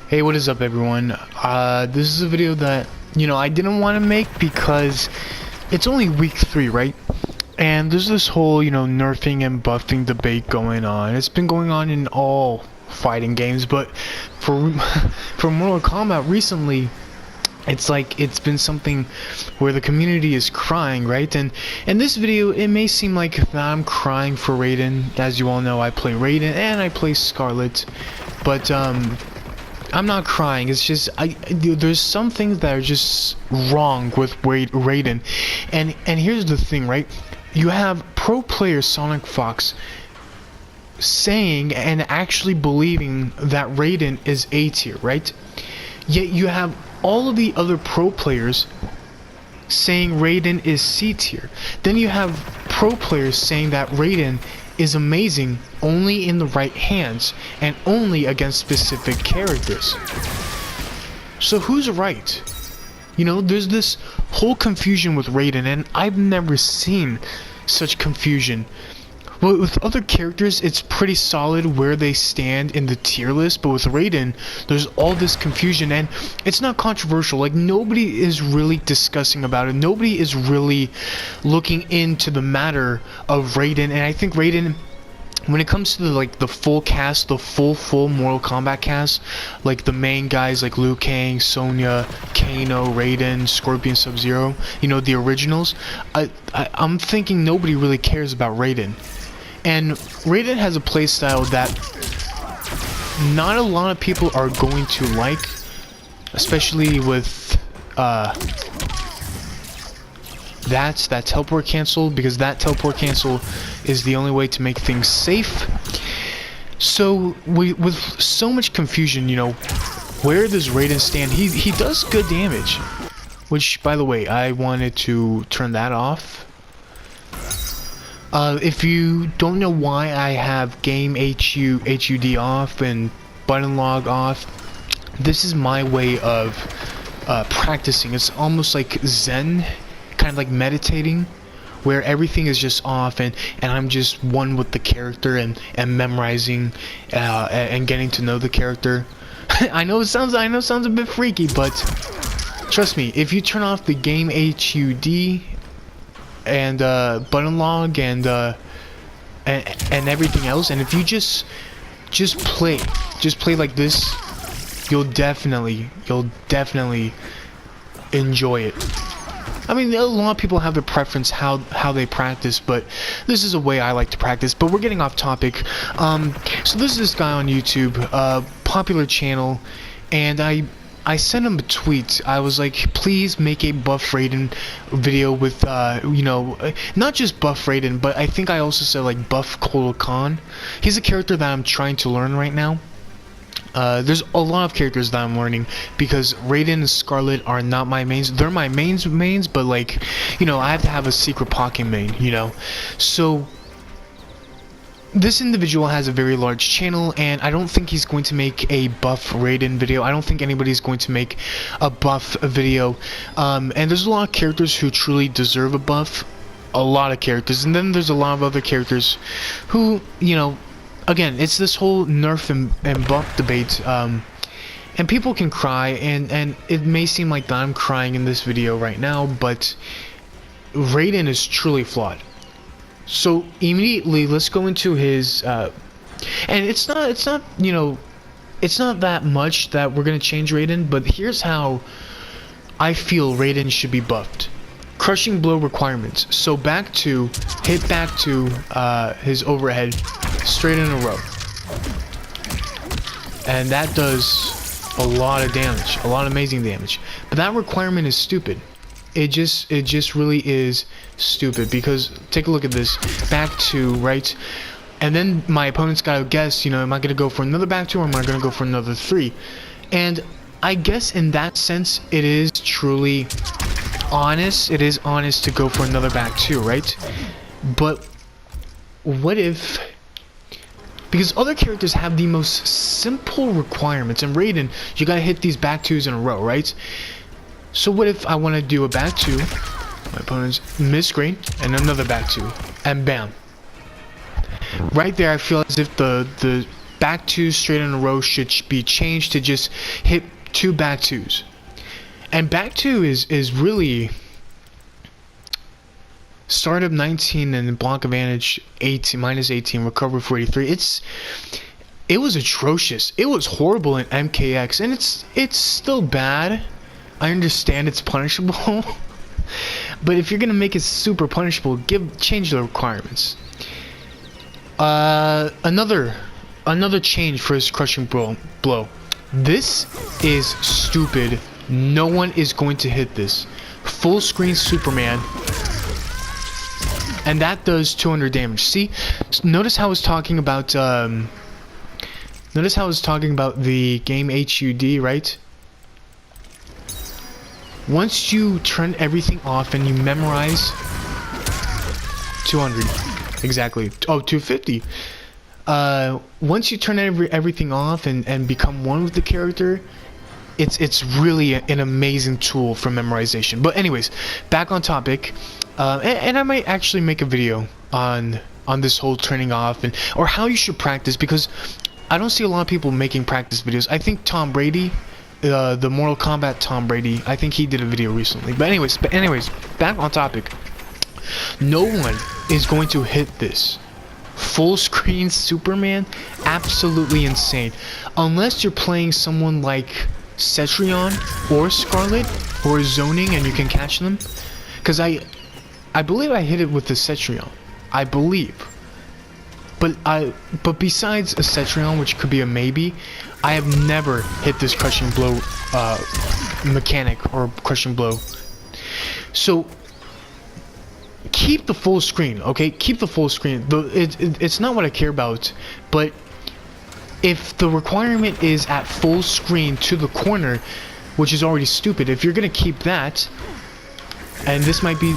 Hey, what is up everyone? This is a video that, I didn't want to make because it's only week 3, right? And there's this whole, nerfing and buffing debate going on. It's been going on in all fighting games, but for for Mortal Kombat recently, it's like it's been something where the community is crying, right? And in this video, it may seem like that I'm crying for Raiden. As you all know, I play Raiden and I play Scarlet, but I'm not crying. It's just there's some things that are just wrong with Raiden, and here's the thing, right? You have pro player SonicFox saying and actually believing that Raiden is A tier, right? Yet you have all of the other pro players saying Raiden is C tier. Then you have pro players saying that Raiden is amazing only in the right hands and only against specific characters. So who's right? There's this whole confusion with Raiden, and I've never seen such confusion. Well, with other characters, it's pretty solid where they stand in the tier list, but with Raiden, there's all this confusion, and it's not controversial. Like, nobody is really discussing about it. Nobody is really looking into the matter of Raiden, and I think Raiden, when it comes to the full cast, the full Mortal Kombat cast, like the main guys like Liu Kang, Sonya, Kano, Raiden, Scorpion, Sub-Zero, the originals, I'm thinking nobody really cares about Raiden. And Raiden has a playstyle that not a lot of people are going to like, especially with that teleport cancel, because that teleport cancel is the only way to make things safe. So with so much confusion, where does Raiden stand? He does good damage, which, by the way, I wanted to turn that off. If you don't know why I have game HUD off and button log off, this is my way of practicing. It's almost like Zen, kind of like meditating, where everything is just off and I'm just one with the character and memorizing and getting to know the character. I know it sounds a bit freaky, but trust me, if you turn off the game HUD and button log and everything else, and if you just play like this, you'll definitely enjoy it. I mean, a lot of people have their preference how they practice, but this is a way I like to practice. But we're getting off topic. So this is this guy on YouTube, popular channel, and I sent him a tweet. I was like, please make a buff Raiden video with, not just buff Raiden, but I think I also said like buff Kotal Kahn. He's a character that I'm trying to learn right now. There's a lot of characters that I'm learning because Raiden and Scarlet are not my mains. They're my mains, but like, I have to have a secret pocket main, So this individual has a very large channel, and I don't think he's going to make a buff Raiden video. I don't think anybody's going to make a buff video. And there's a lot of characters who truly deserve a buff. A lot of characters. And then there's a lot of other characters who, again, it's this whole nerf and buff debate. And people can cry, and it may seem like that I'm crying in this video right now, but Raiden is truly flawed. So immediately, let's go into his, and it's not that much that we're gonna change Raiden, but here's how I feel Raiden should be buffed. Crushing blow requirements. So hit back to his overhead straight in a row, and that does a lot of damage, a lot of amazing damage. But that requirement is stupid. It just really is stupid, because take a look at this. Back two, right? And then my opponent's gotta guess, am I gonna go for another back two or am I gonna go for another 3? And I guess in that sense, it is truly honest. It is honest to go for another back two, right? But what if, because other characters have the most simple requirements, and Raiden, you gotta hit these back twos in a row, right? So what if I want to do a back two, my opponent's mid-screen, and another back two, and bam. Right there, I feel as if the back 2 straight in a row should be changed to just hit 2 back 2s. And back 2 is really startup 19 and block advantage 18 minus 18, recovery 43. It was atrocious. It was horrible in MKX, and it's still bad. I understand it's punishable, but if you're gonna make it super punishable, change the requirements. Another change for his crushing blow. This is stupid. No one is going to hit this. Full screen Superman, and that does 200 damage. See, notice how I was talking about the game HUD, right? Once you turn everything off and you memorize 200, exactly. Oh, 250. Once you turn everything off and become one with the character, it's really an amazing tool for memorization. But anyways, back on topic, and I might actually make a video on this whole turning off or how you should practice, because I don't see a lot of people making practice videos. I think Tom Brady, the Mortal Kombat Tom Brady, I think he did a video recently. But anyways, back on topic. No one is going to hit this. Full screen Superman, absolutely insane. Unless you're playing someone like Cetrion or Scarlet or zoning and you can catch them. Because I believe I hit it with the Cetrion. I believe. But besides a Cetrion, which could be a maybe, I have never hit this crushing blow mechanic or crushing blow. So keep the full screen, okay? Keep the full screen. It's not what I care about, but if the requirement is at full screen to the corner, which is already stupid, if you're gonna keep that, and this might be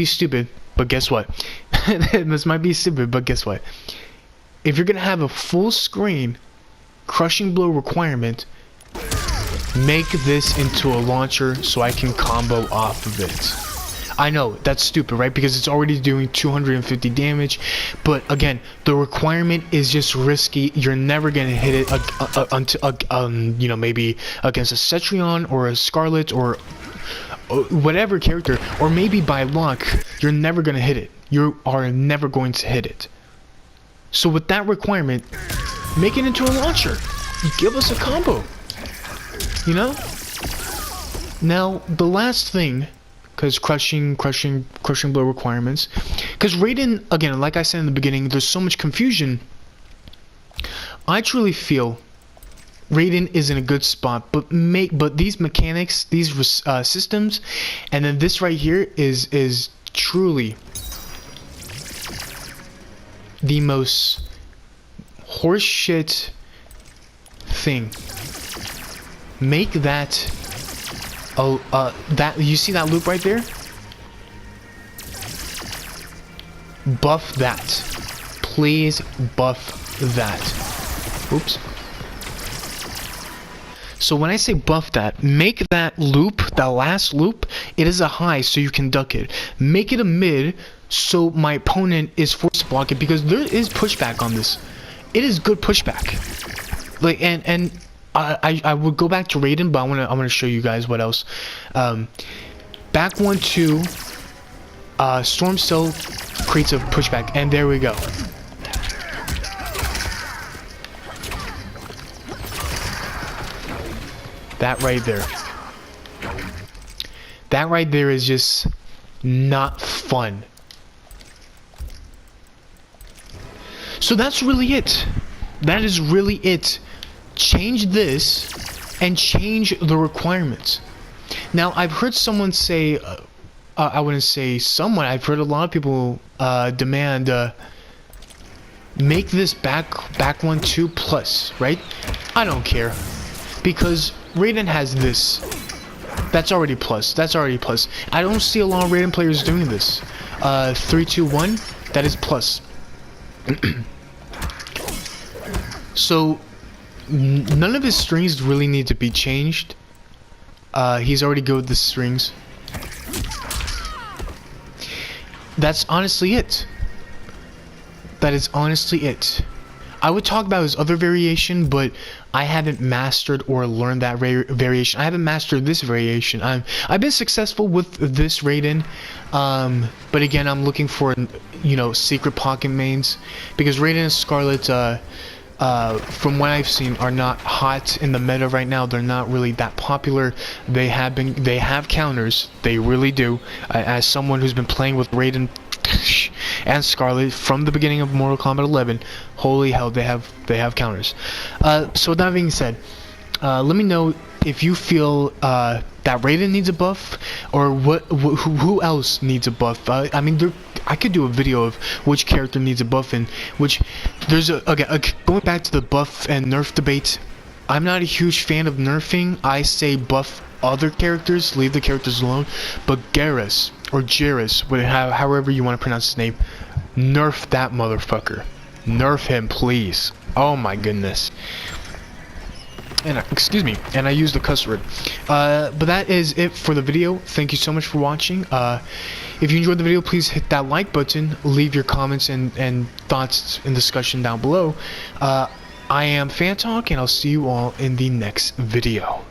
stupid, but guess what? This might be stupid, but guess what? If you're gonna have a full screen crushing blow requirement, make this into a launcher so I can combo off of it. I know that's stupid, right? Because it's already doing 250 damage, but again, the requirement is just risky. You're never gonna hit it until you know, maybe against a Cetrion or a Scarlet or whatever character, or maybe by luck. You're never gonna hit it. You are never going to hit it. So with that requirement, make it into a launcher. Give us a combo. You know. Now the last thing. Because crushing blow requirements. Because Raiden, again, like I said in the beginning, there's so much confusion. I truly feel Raiden is in a good spot, but these mechanics, these systems, and then this right here is truly the most horseshit thing. Make that. That you see that loop right there? Buff that. Please buff that. Oops. So when I say buff that, make that loop, that last loop, it is a high so you can duck it. Make it a mid so my opponent is forced to block it, because there is pushback on this. It is good pushback. Like and I would go back to Raiden, but I'm gonna show you guys what else. Back 1-2, Storm Cell creates a pushback, and there we go. That right there. That right there is just not fun. So that's really it. That is really it. Change this and change the requirements. Now I've heard someone say, I wouldn't say someone, I've heard a lot of people demand make this back 1-2 plus, right? I don't care, because Raiden has this. That's already plus. That's already plus. I don't see a lot of Raiden players doing this. 3-2-1, that is plus. So none of his strings really need to be changed. He's already good with the strings. That's honestly it. That is honestly it. I would talk about his other variation, but I haven't mastered or learned that variation. I haven't mastered this variation. I've been successful with this Raiden, but again, I'm looking for, you know, secret pocket mains, because Raiden and Scarlet, from what I've seen, are not hot in the meta right now. They're not really that popular. They have counters. They really do. As someone who's been playing with Raiden and Scarlet from the beginning of Mortal Kombat 11, holy hell, they have counters. So with that being said, let me know if you feel that Raiden needs a buff, or who else needs a buff. I mean, I could do a video of which character needs a buff, and which there's going back to the buff and nerf debate. I'm not a huge fan of nerfing. I say buff other characters, leave the characters alone. But Garrus or Jairus, however you want to pronounce his name, nerf that motherfucker. Nerf him, please. Oh my goodness. And excuse me, and I used the cuss word. But that is it for the video. Thank you so much for watching. If you enjoyed the video, please hit that like button. Leave your comments and thoughts and discussion down below. I am Fantalk, and I'll see you all in the next video.